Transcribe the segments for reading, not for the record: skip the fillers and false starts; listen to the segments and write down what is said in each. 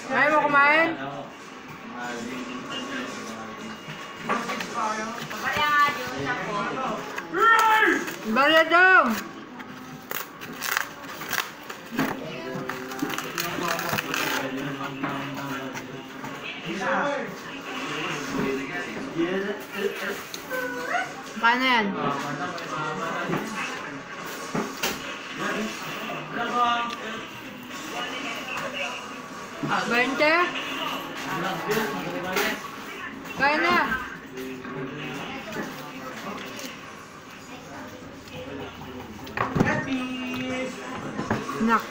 Ayaw mo kumain? Bala daw! Paano yan? 20? Kaya na. Nak.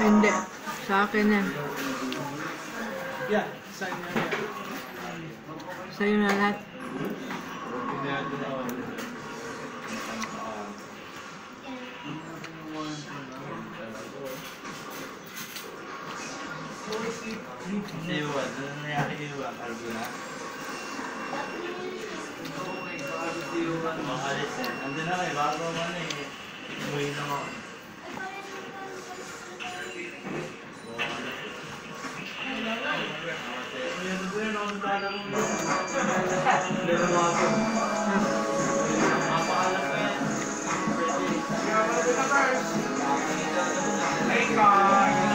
Hindi. Sa akin yan. Sa'yo na lahat. Iwan, nangyari iwan, Arbuna. Makalis eh. Andun na kayo, bago man eh. Umuwi na ako. Mapakalas ko yan. Hey, Carl!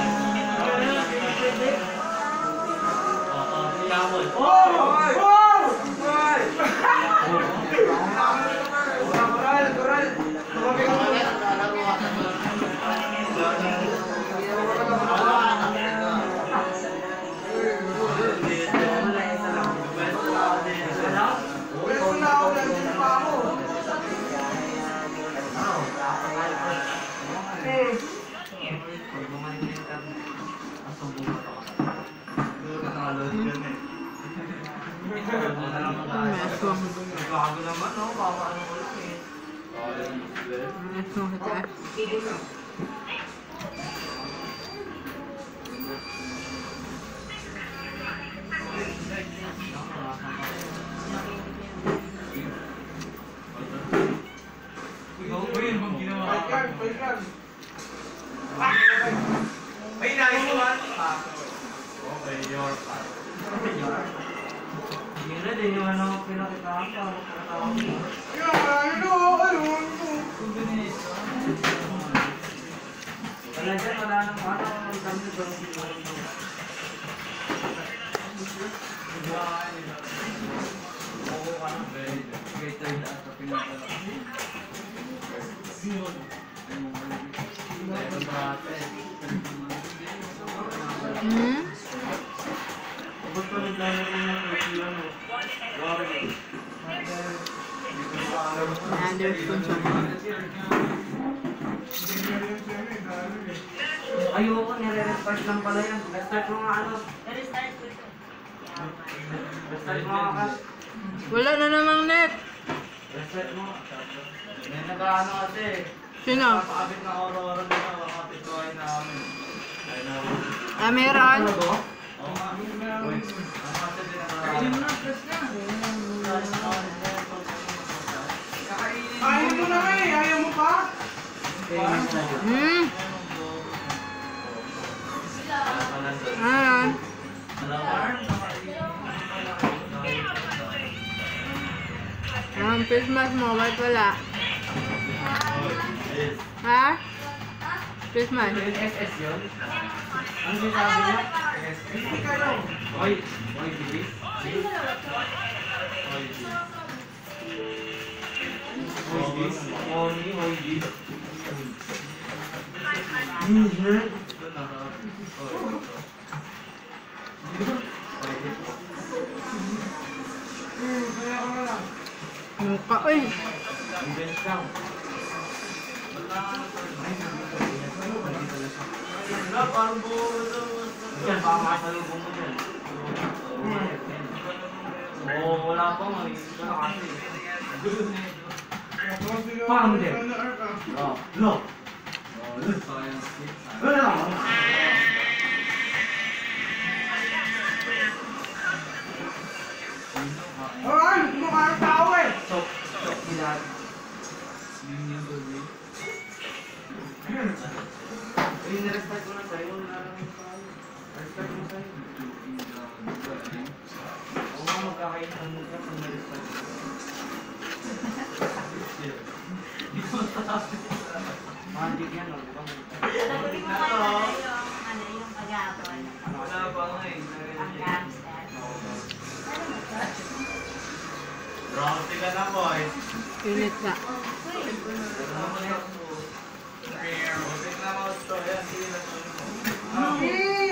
Bago naman, no? Bago ano ko lang eh. Ay, naikuhan! Okay, your part. Yun na din yung ano pinakitahan pa. Wala dyan, wala nang ano. Magdamit ba ng pinuhan mo? Oo ka na. Kaya tayo na ata pinakitahan. Ba't pa naglalaro na ito ano? Another sponsor. Ayoko, nire-restart lang pala yan. Restart mo nga ano. Restart mo nga kasi. Wala na namang net. Restart mo. May nag-ano kasi. Sino? Nakakabit na Aurora dito. Nakakabit ko ay namin. Ah, meron? Oo nga. Ang kasi din Ayaw mo na eh! Ayaw mo pa? Ayan. Ang Christmas mo, ba't wala? Ha? Christmas? SS yun? Ano sinabi niya? Hindi ka daw. Oy, bilis. Mukha, uy! Parang buo yan, pamasalubong mo yan. Oo, wala pa nga. Wala kasi. Paano din? No. Sinirespect ko na sa'yo, wala lang yung sa'yo. Respect mo sa'yo. Oo nga, magkakainan mo ka kung na-respect mo. Magic yan, no? Sabi mo kayo yung pag-aapon. Wala pa nga eh. Ang gangster. Rousey ka na, boy. Unit ka. Rousey na mo ito. Yan, sige na ito. Hey!